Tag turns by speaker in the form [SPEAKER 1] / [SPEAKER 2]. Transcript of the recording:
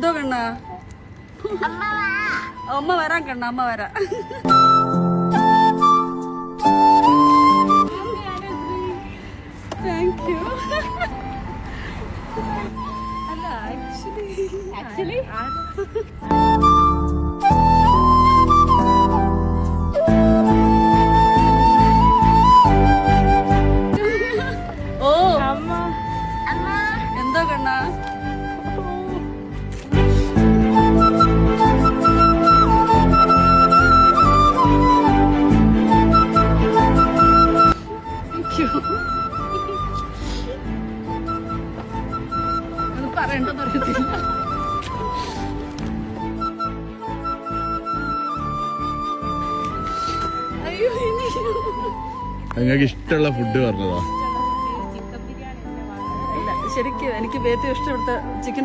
[SPEAKER 1] എന്തോ കണ്ണാ? അമ്മ വരാൻ കണ്ണ, അമ്മ വരാ. Thank you. അല്ല ആക്ച്വലി ഓ എന്തോ കണ്ണ? പറയണ്ടെന്ന് അറിയത്തില്ല. അയ്യോ
[SPEAKER 2] നിങ്ങൾക്ക് ഇഷ്ടമുള്ള ഫുഡ് പറഞ്ഞതാ?
[SPEAKER 1] ശരിക്കും എനിക്ക് ഏറ്റവും ഇഷ്ടപ്പെടുത്ത ചിക്കൻ